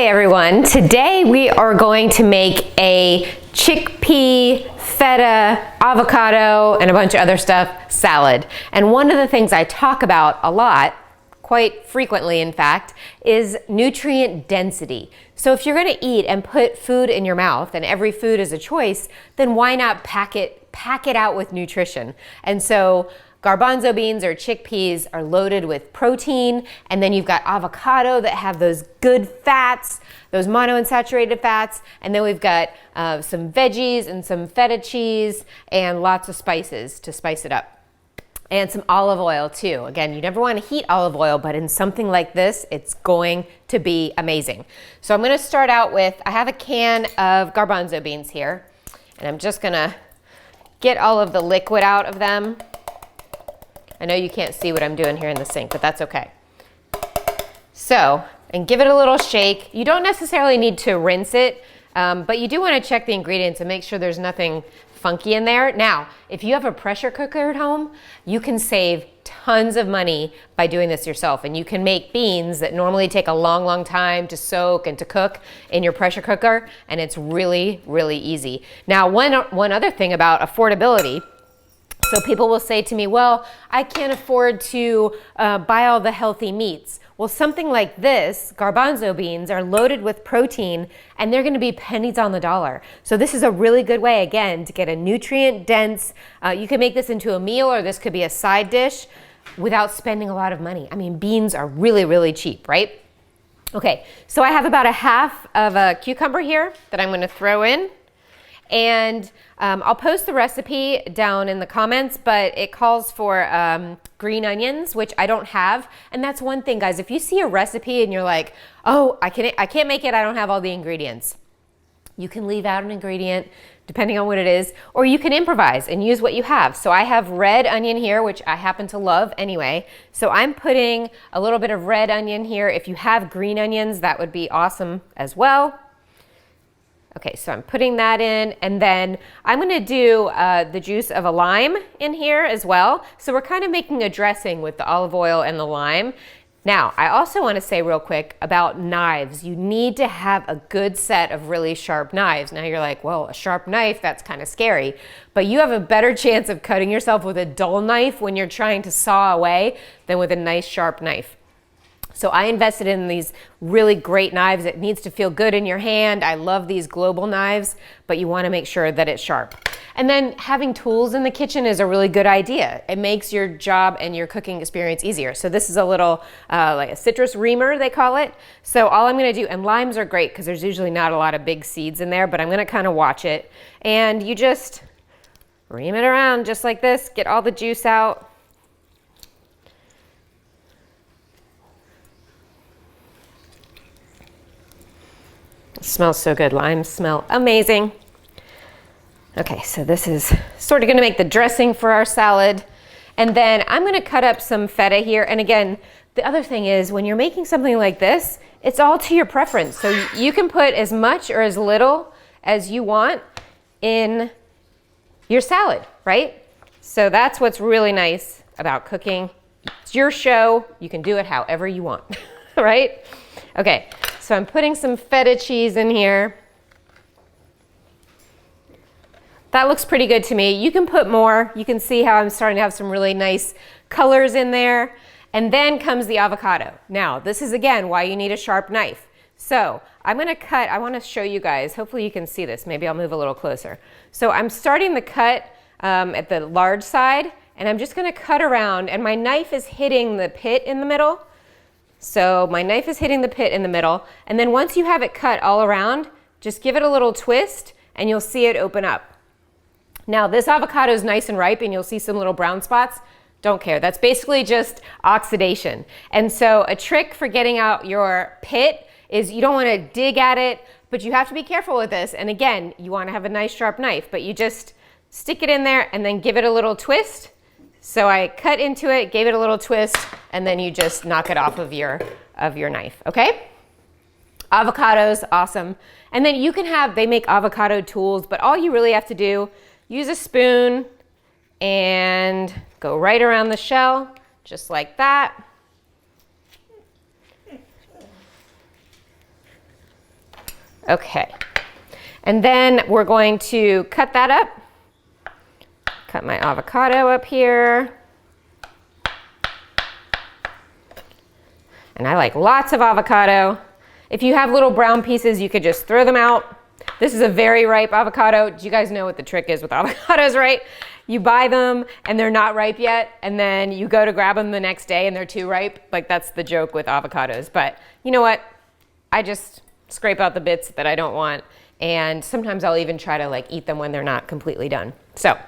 Hi everyone, today we are going to make a chickpea, feta, avocado, and a bunch of other stuff salad. And one of the things I talk about a lot, quite frequently in fact, is nutrient density. So if you're going to eat and put food in your mouth, and every food is a choice, then why not pack it out with nutrition? And so garbanzo beans or chickpeas are loaded with protein, and then you've got avocado that have those good fats, those monounsaturated fats, and then we've got some veggies and some feta cheese and lots of spices to spice it up. And some olive oil too. Again, you never want to heat olive oil, but in something like this, it's going to be amazing. So I'm going to start out with, I have a can of garbanzo beans here, and I'm just going to get all of the liquid out of them. I know you can't see what I'm doing here in the sink, but that's okay. So, and give it a little shake. You don't necessarily need to rinse it, but you do want to check the ingredients and make sure there's nothing funky in there. Now, if you have a pressure cooker at home, you can save tons of money by doing this yourself. And you can make beans that normally take a long, long time to soak and to cook in your pressure cooker, and it's really, really easy. Now, one other thing about affordability. So people will say to me, well, I can't afford to buy all the healthy meats. Well, something like this, garbanzo beans, are loaded with protein, and they're going to be pennies on the dollar. So this is a really good way, again, to get a nutrient dense, you can make this into a meal, or this could be a side dish without spending a lot of money. I mean, beans are really, really cheap, right? Okay, so I have about a half of a cucumber here that I'm going to throw in. And I'll post the recipe down in the comments, but it calls for green onions, which I don't have. And that's one thing, guys. If you see a recipe and you're like, oh, I can't make it, I don't have all the ingredients. You can leave out an ingredient depending on what it is, or you can improvise and use what you have. So I have red onion here, which I happen to love anyway. So I'm putting a little bit of red onion here. If you have green onions, that would be awesome as well. Okay, so I'm putting that in, and then I'm going to do the juice of a lime in here as well. So we're kind of making a dressing with the olive oil and the lime. Now, I also want to say real quick about knives. You need to have a good set of really sharp knives. Now you're like, well, a sharp knife, that's kind of scary. But you have a better chance of cutting yourself with a dull knife when you're trying to saw away than with a nice sharp knife. So I invested in these really great knives. It needs to feel good in your hand. I love these global knives, but you want to make sure that it's sharp. And then having tools in the kitchen is a really good idea. It makes your job and your cooking experience easier. So this is a little, like a citrus reamer, they call it. So all I'm going to do, and limes are great because there's usually not a lot of big seeds in there, but I'm going to kind of watch it. And you just ream it around just like this, get all the juice out. It smells so good. Limes smell amazing. Okay, so this is sort of going to make the dressing for our salad. And then I'm going to cut up some feta here. And again, the other thing is when you're making something like this, it's all to your preference. So you can put as much or as little as you want in your salad, right? So that's what's really nice about cooking. It's your show. You can do it however you want, right? Okay. So I'm putting some feta cheese in here. That looks pretty good to me. You can put more. You can see how I'm starting to have some really nice colors in there. And then comes the avocado. Now, this is again why you need a sharp knife. So I'm going to cut, I want to show you guys, hopefully you can see this. Maybe I'll move a little closer. So I'm starting the cut at the large side, and I'm just going to cut around, and my knife is hitting the pit in the middle. So my knife is hitting the pit in the middle, and then once you have it cut all around, just give it a little twist and you'll see it open up. Now this avocado is nice and ripe and you'll see some little brown spots. Don't care, that's basically just oxidation. And so a trick for getting out your pit is you don't want to dig at it, but you have to be careful with this. And again, you want to have a nice sharp knife, but you just stick it in there and then give it a little twist. So I cut into it, gave it a little twist, and then you just knock it off of your knife, okay? Avocados, awesome. And then you can have, they make avocado tools, but all you really have to do, use a spoon and go right around the shell, just like that. Okay. And then we're going to cut that up. Cut my avocado up here. And I like lots of avocado. If you have little brown pieces, you could just throw them out. This is a very ripe avocado. Do you guys know what the trick is with avocados, right? You buy them and they're not ripe yet, and then you go to grab them the next day and they're too ripe. Like, that's the joke with avocados. But you know what? I just scrape out the bits that I don't want, and sometimes I'll even try to like eat them when they're not completely done. So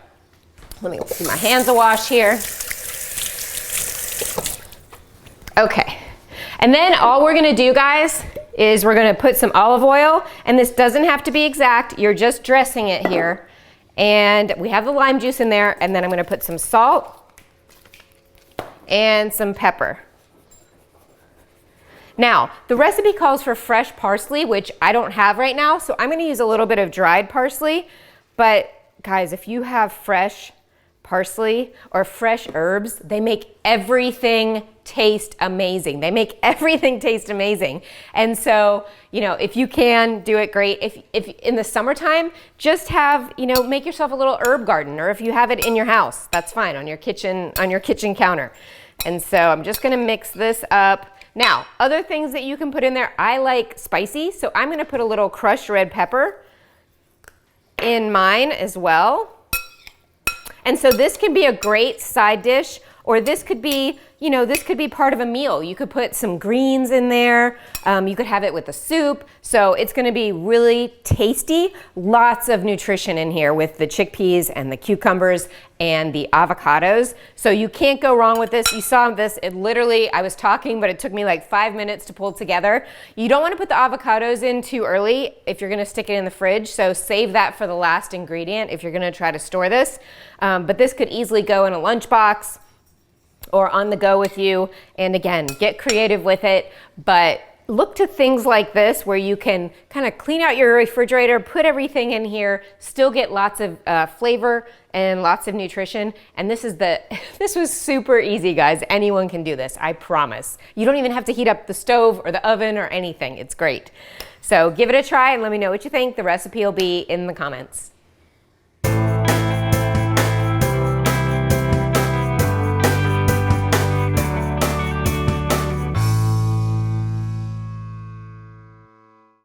let me give my hands a wash here. Okay. And then all we're gonna do, guys, is we're gonna put some olive oil, and this doesn't have to be exact, you're just dressing it here. And we have the lime juice in there, and then I'm gonna put some salt and some pepper. Now, the recipe calls for fresh parsley, which I don't have right now, so I'm gonna use a little bit of dried parsley. But guys, if you have fresh parsley or fresh herbs, they make everything taste amazing. They make everything taste amazing. And so, you know, if you can do it, great. If in the summertime, just have, you know, make yourself a little herb garden, or if you have it in your house, that's fine, on your kitchen counter. And so I'm just gonna mix this up. Now, other things that you can put in there, I like spicy, so I'm gonna put a little crushed red pepper in mine as well. And so this can be a great side dish, or this could be, you know, this could be part of a meal. You could put some greens in there. You could have it with a soup. So it's gonna be really tasty. Lots of nutrition in here with the chickpeas and the cucumbers and the avocados. So you can't go wrong with this. You saw this, it literally, I was talking, but it took me like 5 minutes to pull together. You don't wanna put the avocados in too early if you're gonna stick it in the fridge. So save that for the last ingredient if you're gonna try to store this. But this could easily go in a lunchbox or on the go with you. And again, get creative with it, but look to things like this where you can kind of clean out your refrigerator, put everything in here, still get lots of flavor and lots of nutrition. And this was super easy, guys. Anyone can do this, I promise. You don't even have to heat up the stove or the oven or anything. It's great. So give it a try and let me know what you think. The recipe will be in the comments.